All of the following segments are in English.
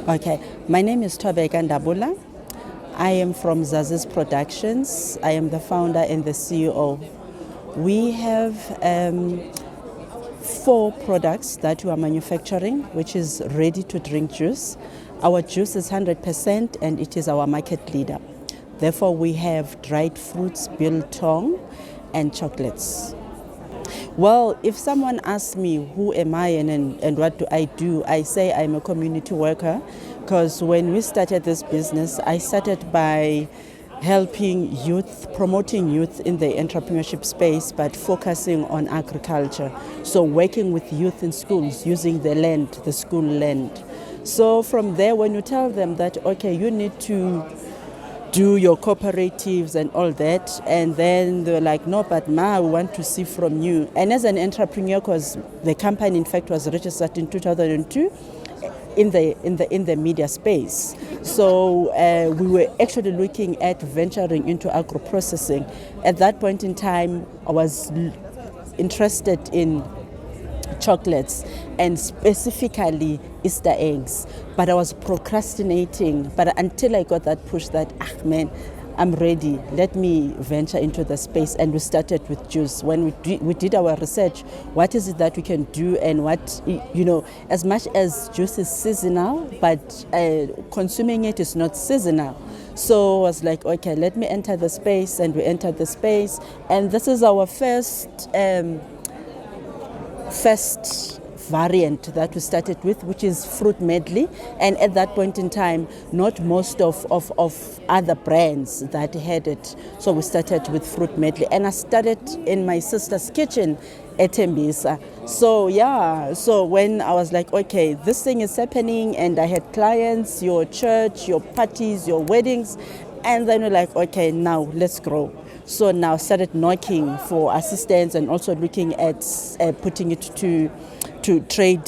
Okay, my name is Thobeka Ndabula. I am from Zazi's Productions. I am the founder and the CEO. We have 4 products that we are manufacturing, which is ready-to-drink juice. Our juice is 100% and it is our market leader. Therefore, we have dried fruits, biltong, and chocolates. Well, if someone asks me who am I and what do, I say I'm a community worker, because when we started this business, I started by helping youth, promoting youth in the entrepreneurship space, but focusing on agriculture. So working with youth in schools, using the land, the school land. So from there, when you tell them that, okay, you need to do your cooperatives and all that, and then they're like, no, but ma, we want to see from you. And as an entrepreneur, because the company in fact was registered in 2002 in the media space, so we were actually looking at venturing into agro processing. At that point in time, I was interested in chocolates and specifically Easter eggs, but I was procrastinating. But until I got that push that, man, I'm ready, let me venture into the space. And we started with juice. When we did our research, what is it that we can do, and what, as much as juice is seasonal, but consuming it is not seasonal. So I was like, okay, let me enter the space, and we entered the space. And this is our first variant that we started with, which is fruit medley. And at that point in time, not most of other brands that had it. So we started with fruit medley. And I started in my sister's kitchen at Tembisa. So when I was like, okay, this thing is happening, and I had clients, your church, your parties, your weddings, and then we're like, okay, now let's grow. So now started knocking for assistance and also looking at putting it to trade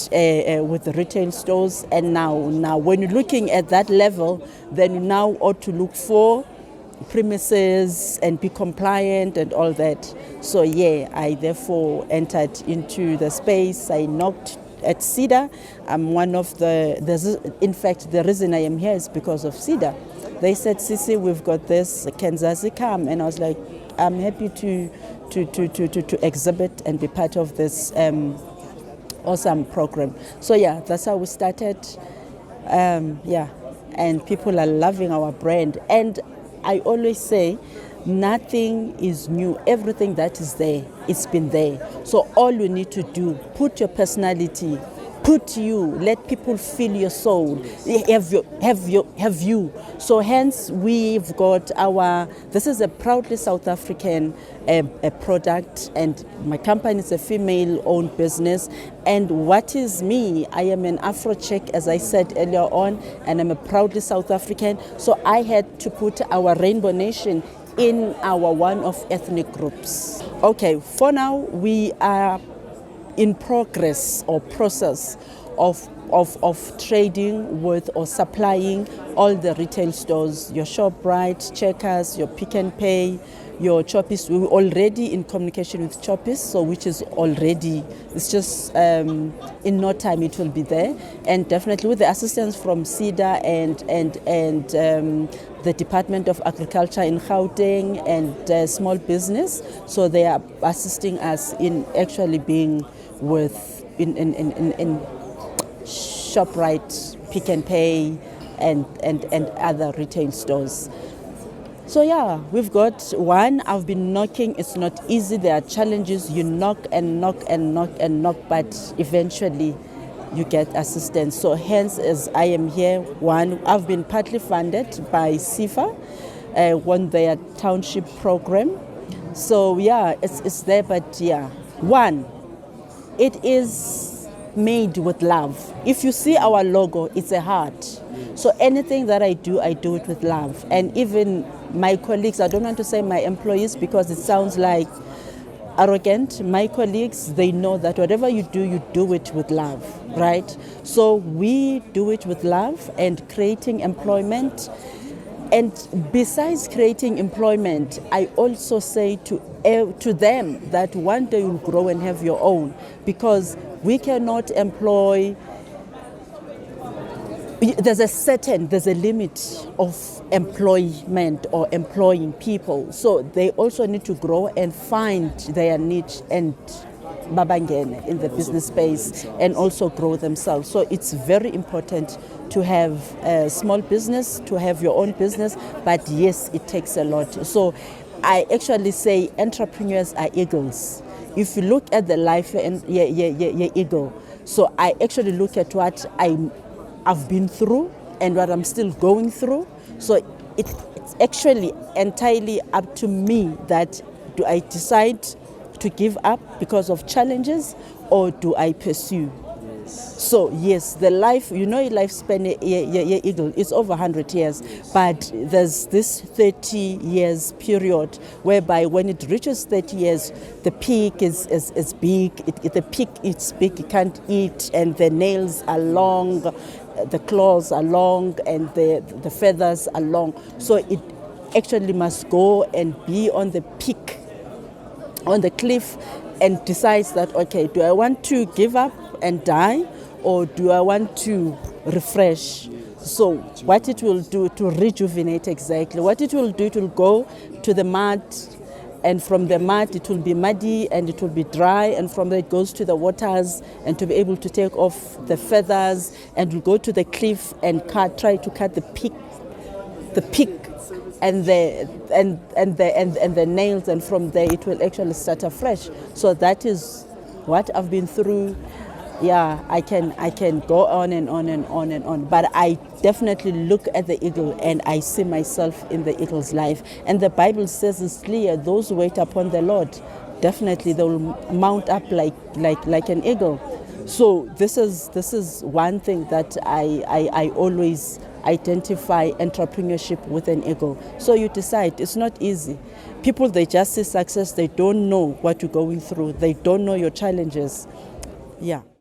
with the retail stores. And now when you're looking at that level, then you now ought to look for premises and be compliant and all that. So I therefore entered into the space. I knocked at Cedar. I'm one of in fact, the reason I am here is because of Cedar. They said, Sisi, we've got this, can Zazi come? And I was like, I'm happy to exhibit and be part of this awesome program. So that's how we started. And people are loving our brand. And I always say, nothing is new. Everything that is there, it's been there. So all you need to do, put your personality, put you, let people feel your soul, have you. So hence we've got this is a proudly South African a product, and my company is a female-owned business. And what is me? I am an Afro-Czech, as I said earlier on, and I'm a proudly South African. So I had to put our Rainbow Nation in our one-off ethnic groups. Okay, for now we are in progress or process of trading with or supplying all the retail stores, your ShopRite, Checkers, your Pick n Pay, your Choppies. We're already in communication with Choppies, so which is already, it's just in no time it will be there. And definitely with the assistance from Cedar and the Department of Agriculture in Gauteng and small business, so they are assisting us in actually being with in ShopRite, Pick n Pay, and other retail stores. So we've got one. I've been knocking. It's not easy. There are challenges. You knock and knock and knock and knock, but eventually you get assistance. So hence, as I am here, I've been partly funded by Sipho, on their township program. So it's there, but it is made with love. If you see our logo, it's a heart. So anything that I do it with love. And even my colleagues, I don't want to say my employees because it sounds like arrogant. My colleagues, they know that whatever you do it with love, right? So we do it with love and creating employment. And besides creating employment, I also say to them that one day you'll grow and have your own, because we cannot employ there's a limit of employment or employing people. So they also need to grow and find their niche and babangene in the business space and also grow themselves. So it's very important to have a small business, to have your own business, but yes, it takes a lot. So I actually say entrepreneurs are eagles. If you look at the life, you're eagle. So I actually look at what I've been through and what I'm still going through. So it's actually entirely up to me that do I decide to give up because of challenges or do I pursue? So yes, the life, lifespan, eagle is over 100 years, but there's this 30 years period whereby when it reaches 30 years, the peak is big, the peak is big, you can't eat, and the nails are long, the claws are long, and the feathers are long. So it actually must go and be on the peak, on the cliff, and decides that, okay, do I want to give up and die, or do I want to refresh? So what it will do to rejuvenate, exactly what it will do, it will go to the mud, and from the mud it will be muddy and it will be dry, and from there it goes to the waters and to be able to take off the feathers, and will go to the cliff and try to cut the peak and the nails, and from there it will actually start afresh. So that is what I've been through. Yeah, I can go on and on and on and on, but I definitely look at the eagle and I see myself in the eagle's life. And the Bible says it's clear, those who wait upon the Lord, definitely they will mount up like an eagle. So this is one thing that I always identify entrepreneurship with an eagle. So you decide, it's not easy. People, they just see success, they don't know what you're going through, they don't know your challenges. Yeah.